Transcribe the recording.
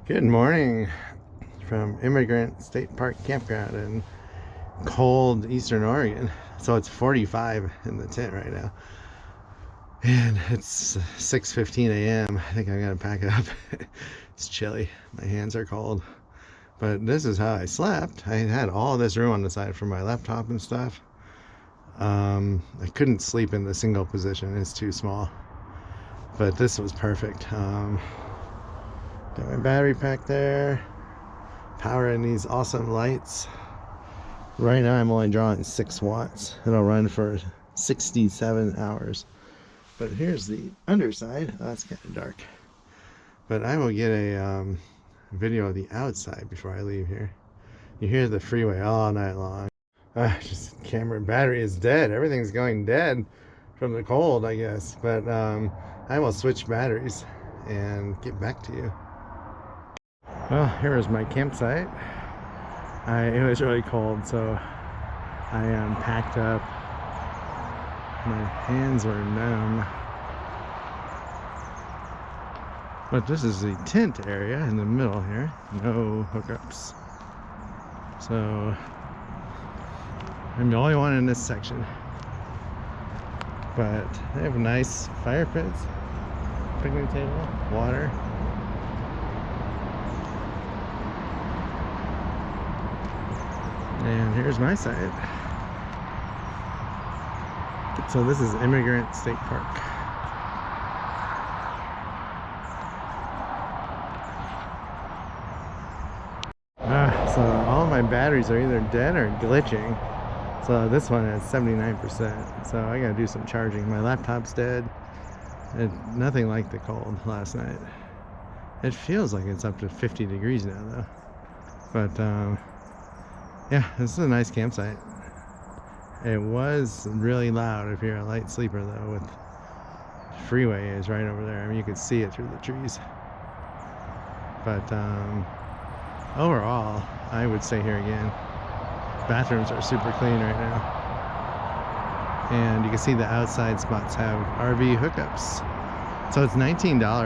Good morning from Immigrant State Park Campground in cold Eastern Oregon. So it's 45 in the tent right now. And it's 6:15 a.m. I think I gotta pack it up. It's chilly. My hands are cold. But this is how I slept. I had all this room on the side for my laptop and stuff. I couldn't sleep in the single position. It's too small. But this was perfect. Got my battery pack there, powering these awesome lights. Right now I'm only drawing 6 watts. It'll run for 67 hours. But here's the underside. Oh, that's kind of dark. But I will get a video of the outside before I leave here. You hear the freeway all night long. Just camera battery is dead. Everything's going dead from the cold, I guess. But I will switch batteries and get back to you. Well, here is my campsite. It was really cold, so I packed up. My hands were numb. But this is the tent area in the middle here. No hookups. So I'm the only one in this section. But they have nice fire pits, picnic table, water. And here's my side. So this is Emigrant State Park. So all my batteries are either dead or glitching. So this one is 79%. So I gotta do some charging. My laptop's dead. Nothing like the cold last night. It feels like it's up to 50 degrees now though. But yeah, this is a nice campsite. It was really loud if you're a light sleeper though, with freeway is right over there. I mean, you can see it through the trees. But overall, I would stay here again. Bathrooms are super clean right now. And you can see the outside spots have RV hookups. So it's $19.